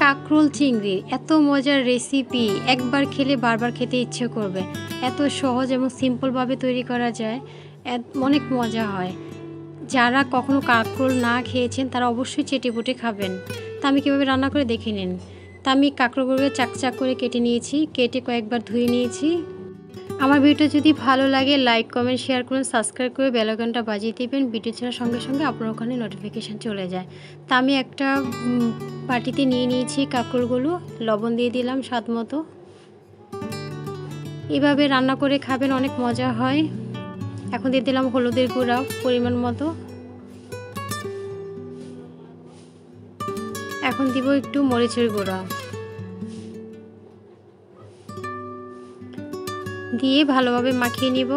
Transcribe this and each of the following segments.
কাঁকরোল চিংড়ি এত মজার রেসিপি, একবার খেলে বারবার খেতে ইচ্ছে করবে। এত সহজ এবং সিম্পলভাবে তৈরি করা যায়, অনেক মজা হয়। যারা কখনো কাঁকরোল না খেয়েছেন তারা অবশ্যই চেটেপুটে খাবেন। তা আমি কীভাবে রান্না করে দেখে নিন। তা আমি কাঁকরোলগুলো চাক করে কেটে নিয়েছি, কেটে কয়েকবার ধুয়ে নিয়েছি। আমার ভিডিওটা যদি ভালো লাগে লাইক কমেন্ট শেয়ার করুন, সাবস্ক্রাইব করে বেল আইকনটা বাজিয়ে দিবেন। ভিডিও ছাড়ার সঙ্গে সঙ্গে আপনার ওখানে নোটিফিকেশান চলে যায়। তা আমি একটা বাটিতে নিয়ে নিয়েছি কাঁকরোলগুলো, লবণ দিয়ে দিলাম স্বাদ মতো। এভাবে রান্না করে খাবেন, অনেক মজা হয়। এখন দিয়ে দিলাম হলুদের গুঁড়া পরিমাণ মতো। এখন দিব একটু মরিচের গুঁড়া দিয়ে ভালোভাবে মাখিয়ে নিব।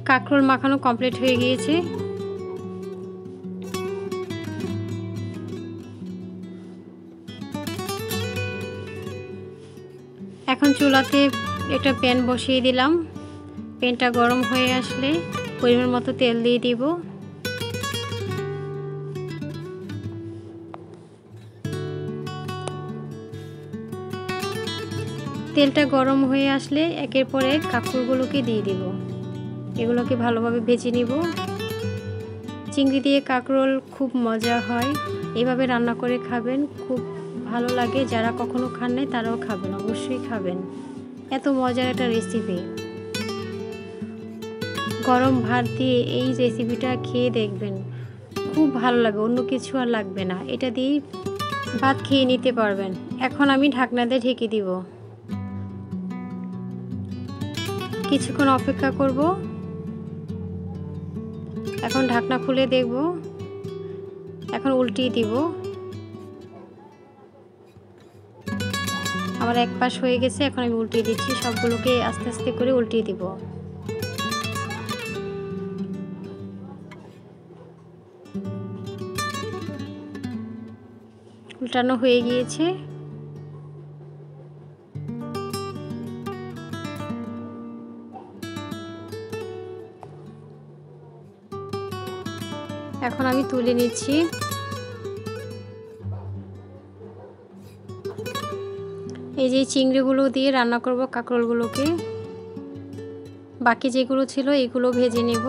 কাঁকরোল মাখানো কমপ্লিট হয়ে গিয়েছে। এখন চুলাতে একটা প্যান বসিয়ে দিলাম। প্যানটা গরম হয়ে আসলে পরিমাণ মতো তেল দিয়ে দিব। তেলটা গরম হয়ে আসলে একের পর এক কাঁকরোলগুলোকে দিয়ে দিব। এগুলোকে ভালোভাবে ভেজে নিব। চিংড়ি দিয়ে কাঁকরোল খুব মজা হয়, এভাবে রান্না করে খাবেন, খুব ভালো লাগে। যারা কখনো খান নাই তারাও খাবেন, অবশ্যই খাবেন। এত মজার একটা রেসিপি। গরম ভাত দিয়ে এই রেসিপিটা খেয়ে দেখবেন, খুব ভালো লাগবে, অন্য কিছু আর লাগবে না। এটা দিয়ে ভাত খেয়ে নিতে পারবেন। এখন আমি ঢাকনা দিয়ে ঢেকে দিব, কিছুক্ষণ অপেক্ষা করব। এখন ঢাকনা খুলে দেখব, এখন উল্টিয়ে দিব। আমার এক পাশ হয়ে গেছে, এখন আমি উল্টিয়ে দিচ্ছি। সবগুলোকে আস্তে আস্তে করে উল্টিয়ে দিব। উল্টানো হয়ে গিয়েছে। এখন আমি তুলে নিচ্ছি। এই যে চিংড়িগুলো দিয়ে রান্না করব কাঁকরোলগুলোকে। বাকি যেগুলো ছিল এগুলো ভেজে নেব।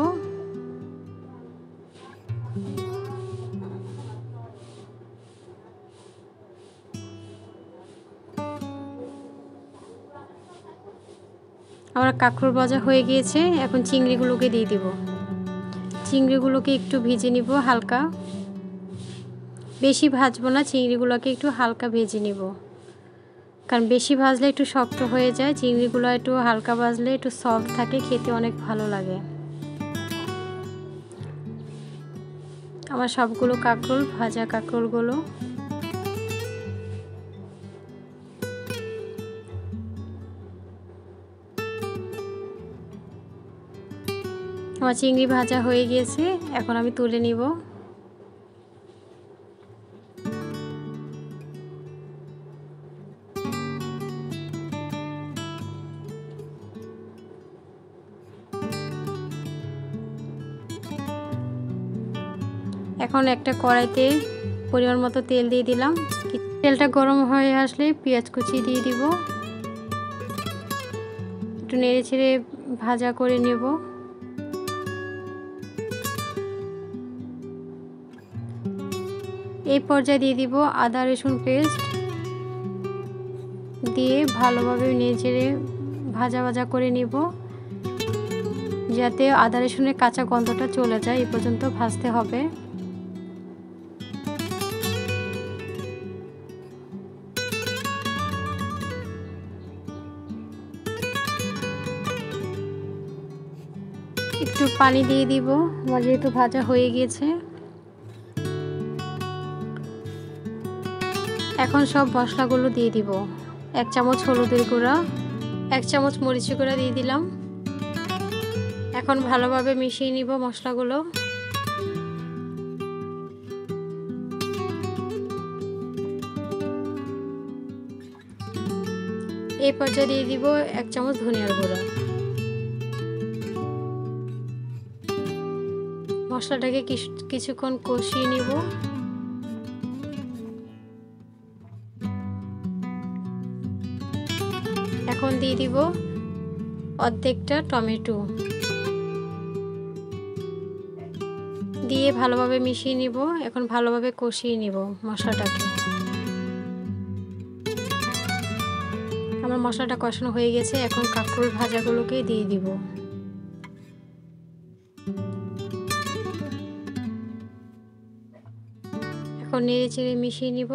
আমার কাঁকরোল ভাজা হয়ে গিয়েছে। এখন চিংড়িগুলোকে দিয়ে দিব। চিংড়িগুলোকে একটু ভেজে নিব হালকা, বেশি ভাজবো না। চিংড়িগুলোকে একটু হালকা ভেজে নিব, কারণ বেশি ভাজলে একটু শক্ত হয়ে যায়। চিংড়িগুলো একটু হালকা ভাজলে একটু সফট থাকে, খেতে অনেক ভালো লাগে। আমার সবগুলো কাঁকরোল ভাজা, কাঁকরোলগুলো আমার চিংড়ি ভাজা হয়ে গিয়েছে। এখন আমি তুলে নিব। এখন একটা কড়াইতে পরিমাণ মতো তেল দিয়ে দিলাম। তেলটা গরম হয়ে আসলে পেঁয়াজ কুচি দিয়ে দিব। একটু নেড়ে ছেড়ে ভাজা করে নেব। এই পর্যায়ে দিয়ে দিব আদা রসুন পেস্ট, দিয়ে ভালোভাবে নেড়ে ছেড়ে ভাজা করে নেব, যাতে আদা রসুনের কাঁচা গন্ধটা চলে যায়। এই পর্যন্ত ভাজতে হবে। একটু পানি দিয়ে দিব, আমার যেহেতু ভাজা হয়ে গিয়েছে। এখন সব মশলাগুলো দিয়ে দিব। 1 চামচ হলুদের গুঁড়া, 1 চামচ মরিচের গুঁড়া দিয়ে দিলাম। এখন ভালোভাবে মিশিয়ে নিব মশলাগুলো। এই পর্যায়ে দিয়ে দিব 1 চামচ ধনিয়ার গুঁড়া। মশলাটাকে কিছুক্ষণ কষিয়ে নিব। এখন দিয়ে দিব অর্ধেকটা টমেটো, দিয়ে ভালোভাবে মিশিয়ে নিব। এখন ভালোভাবে কষিয়ে নিব মশলাটাকে। আমার মশলাটা কষানো হয়ে গেছে। এখন কাঁকরোল ভাজাগুলোকে দিয়ে দিব। এখন নেড়ে চেড়ে মিশিয়ে নিব।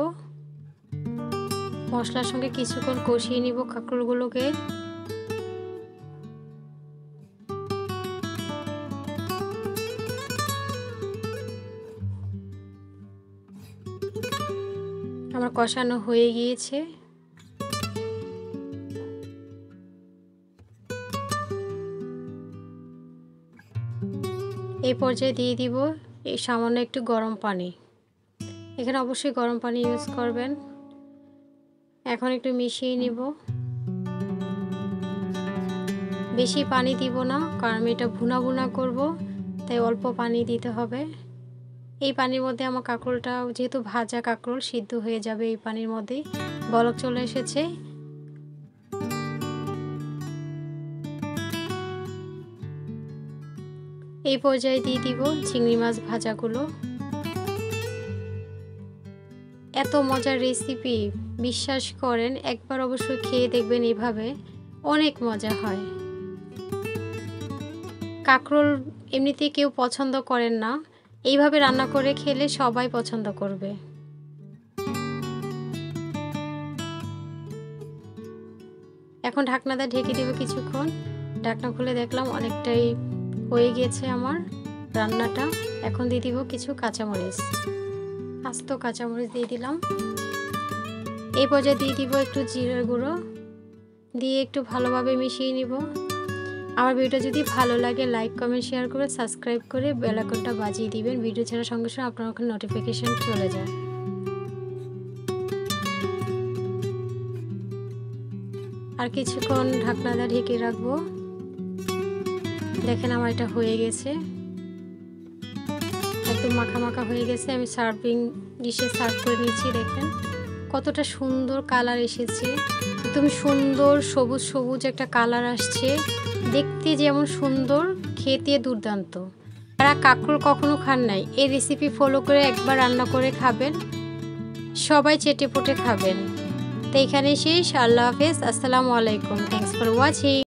মশলার সঙ্গে কিছুক্ষণ কষিয়ে নিব কাঁকরোলগুলোকে। আমার কষানো হয়ে গিয়েছে। এই পর্যায়ে দিয়ে দিব এই সামান্য একটু গরম পানি। এখানে অবশ্যই গরম পানি ইউজ করবেন। এখন একটু মিশিয়ে নিব। বেশি পানি দিব না, কারণ আমি এটা ভুনা ভুনা করব, তাই অল্প পানি দিতে হবে। এই পানির মধ্যে আমার কাঁকরোলটা, যেহেতু ভাজা কাঁকরোল, সিদ্ধ হয়ে যাবে এই পানির মধ্যেই। বলক চলে এসেছে। এই পর্যায়ে দিয়ে দিব চিংড়ি মাছ ভাজাগুলো। এত মজার রেসিপি, বিশ্বাস করেন, একবার অবশ্যই খেয়ে দেখবেন। এভাবে অনেক মজা হয়। কাঁকরোল এমনিতেই কেউ পছন্দ করেন না, এইভাবে রান্না করে খেলে সবাই পছন্দ করবে। এখন ঢাকনাটা ঢেকে দেব কিছুক্ষণ। ঢাকনা খুলে দেখলাম অনেকটাই হয়ে গিয়েছে আমার রান্নাটা। এখন দিয়ে দিব কিছু কাঁচামরিচ, আস্ত কাঁচামরিচ দিয়ে দিলাম। এই পর্যায়ে দিয়ে দিব একটু জিরার গুঁড়ো, দিয়ে একটু ভালোভাবে মিশিয়ে নিব। আমার ভিডিওটা যদি ভালো লাগে লাইক কমেন্ট শেয়ার করে সাবস্ক্রাইব করে বেল আইকনটা বাজিয়ে দিবেন। ভিডিও ছাড়ার সঙ্গে সঙ্গে আপনার ওখানে নোটিফিকেশন চলে যায়। আর কিছুক্ষণ ঢাকনাটা ঢেকে রাখবো। দেখেন আমার এটা হয়ে গেছে, একদম মাখা মাখা হয়ে গেছে। আমি সার্ভিং ডিশে সার্ভ করে নিচ্ছি। দেখেন কতটা সুন্দর কালার এসেছে, একদম সুন্দর সবুজ সবুজ একটা কালার আসছে। দেখতে যেমন সুন্দর, খেতে দুর্দান্ত। যারা কাঁকরোল কখনো খান নাই, এই রেসিপি ফলো করে একবার রান্না করে খাবেন, সবাই চেটে পুটে খাবেন। তো এখানে শেষ। আল্লাহ হাফেজ, আসসালামু আলাইকুম। Thanks for watching.